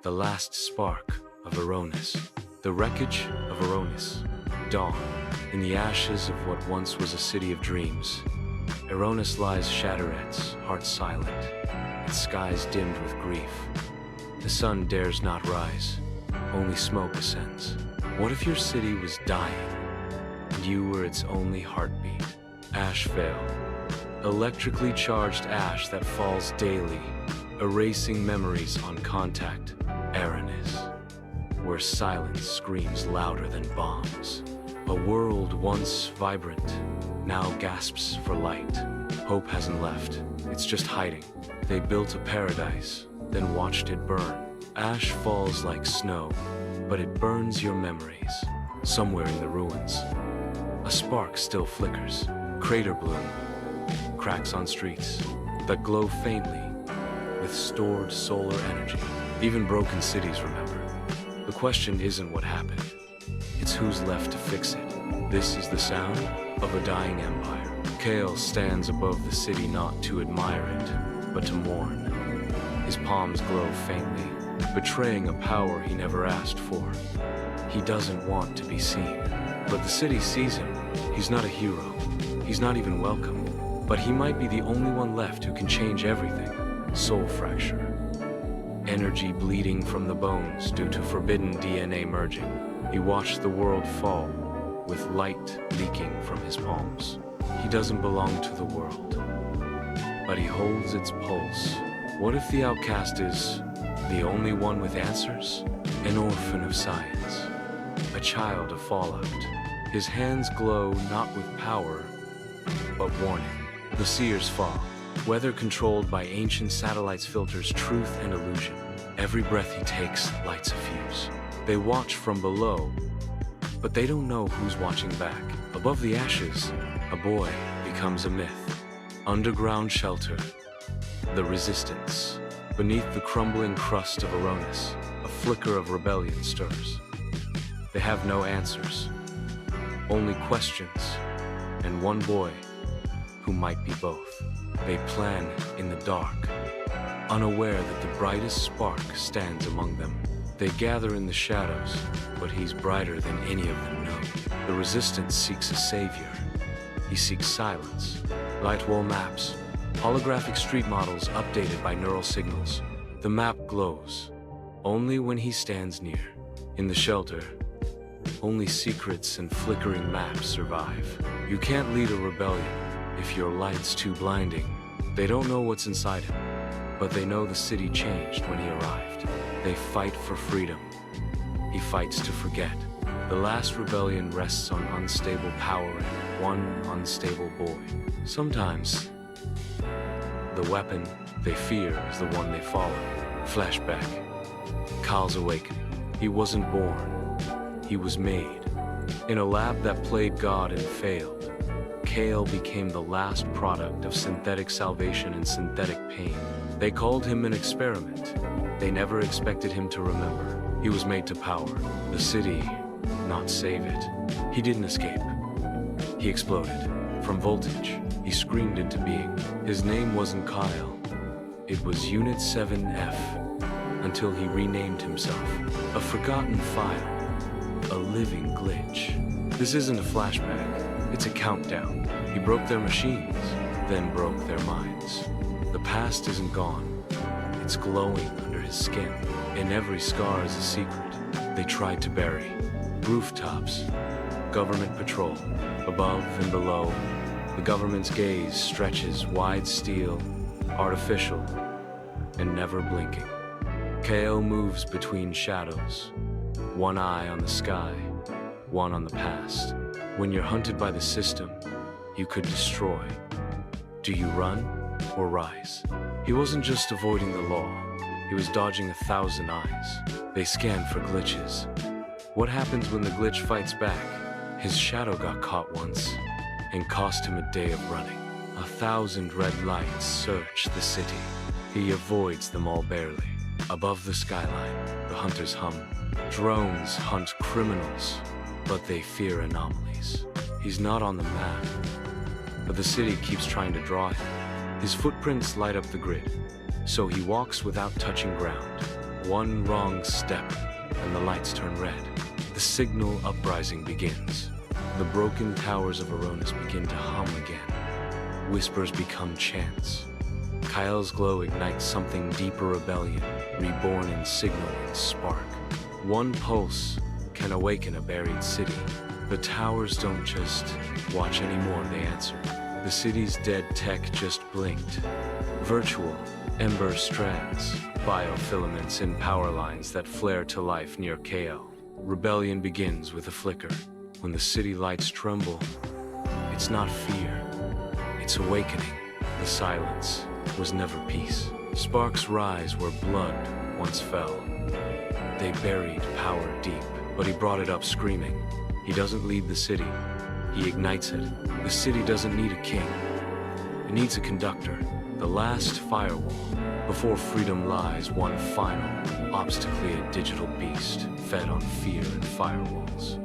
The last spark of Eronis. The wreckage of Eronis. Dawn. In the ashes of what once was a city of dreams, Eronis lies shatterets, heart silent, its skies dimmed with grief. The sun dares not rise, only smoke ascends. What if your city was dying, and you were its only heartbeat? Ash fell. Electrically charged ash that falls daily, erasing memories on contact. Eronis, where silence screams louder than bombs. A world once vibrant, now gasps for light. Hope hasn't left, it's just hiding. They built a paradise, then watched it burn. Ash falls like snow, but it burns your memories. Somewhere in the ruins, a spark still flickers. Crater bloom, cracks on streets that glow faintly with stored solar energy. Even broken cities remember. The question isn't what happened, it's who's left to fix it. This is the sound of a dying empire. Kale stands above the city not to admire it, but to mourn. His palms glow faintly, betraying a power he never asked for. He doesn't want to be seen, but the city sees him. He's not a hero. He's not even welcome, but he might be the only one left who can change everything. Soul fracture. Energy bleeding from the bones due to forbidden DNA merging. He watched the world fall, with light leaking from his palms. He doesn't belong to the world, but he holds its pulse. What if the outcast is the only one with answers? An orphan of science, a child of fallout. His hands glow not with power, but warning. The seers fall. Weather controlled by ancient satellites filters truth and illusion. Every breath he takes lights a fuse. They watch from below, but they don't know who's watching back. Above the ashes, a boy becomes a myth. Underground shelter, the resistance. Beneath the crumbling crust of Eronis, a flicker of rebellion stirs. They have no answers, only questions, and one boy who might be both. They plan in the dark, unaware that the brightest spark stands among them. They gather in the shadows, but he's brighter than any of them know. The resistance seeks a savior. He seeks silence. Light wall maps, holographic street models updated by neural signals. The map glows, only when he stands near. In the shelter, only secrets and flickering maps survive. You can't lead a rebellion if your light's too blinding. They don't know what's inside him, but they know the city changed when he arrived. They fight for freedom. He fights to forget. The last rebellion rests on unstable power and one unstable boy. Sometimes, the weapon they fear is the one they follow. Flashback. Kyle's awakening. He wasn't born. He was made. In a lab that played God and failed, Kale became the last product of synthetic salvation and synthetic pain. They called him an experiment. They never expected him to remember. He was made to power the city, not save it. He didn't escape. He exploded. From voltage, he screamed into being. His name wasn't Kyle. It was Unit 7F, until he renamed himself. A forgotten file, a living glitch. This isn't a flashback. It's a countdown. He broke their machines, then broke their minds. The past isn't gone. It's glowing under his skin. In every scar is a secret they tried to bury. Rooftops, government patrol. Above and below, the government's gaze stretches wide steel, artificial, and never blinking. Kale moves between shadows, one eye on the sky, one on the past. When you're hunted by the system, you could destroy. Do you run or rise? He wasn't just avoiding the law, he was dodging 1,000 eyes. They scanned for glitches. What happens when the glitch fights back? His shadow got caught once and cost him a day of running. 1,000 red lights search the city. He avoids them all barely. Above the skyline, the hunters hum. Drones hunt criminals, but they fear anomalies. He's not on the map, but the city keeps trying to draw him. His footprints light up the grid, so he walks without touching ground. One wrong step, and the lights turn red. The signal uprising begins. The broken towers of Eronis begin to hum again. Whispers become chants. Kael's glow ignites something deeper: rebellion, reborn in signal and spark. One pulse can awaken a buried city. The towers don't just watch anymore, they answer. The city's dead tech just blinked. Virtual, ember strands, biofilaments in power lines that flare to life near Kael. Rebellion begins with a flicker. When the city lights tremble, it's not fear, it's awakening. The silence was never peace. Sparks rise where blood once fell. They buried power deep, but he brought it up screaming. He doesn't lead the city, he ignites it. The city doesn't need a king, it needs a conductor. The last firewall. Before freedom lies one final, obstinately a digital beast, fed on fear and firewalls.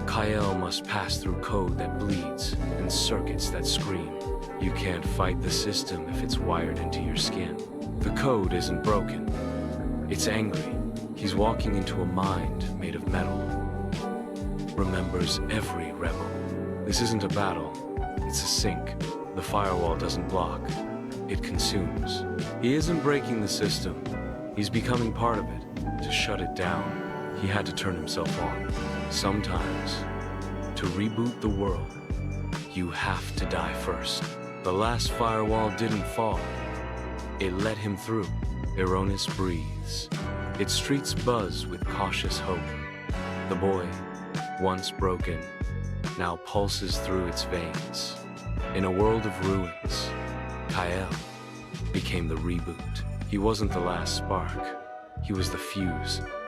Kael must pass through code that bleeds and circuits that scream. You can't fight the system if it's wired into your skin. The code isn't broken, it's angry. He's walking into a mind made of metal. Remembers every rebel. This isn't a battle, it's a sink. The firewall doesn't block, it consumes. He isn't breaking the system, he's becoming part of it. To shut it down, he had to turn himself on. Sometimes, to reboot the world, you have to die first. The last firewall didn't fall, it let him through. Eronis breathes. Its streets buzz with cautious hope. The boy, once broken, now pulses through its veins. In a world of ruins, Kael became the reboot. He wasn't the last spark, he was the fuse.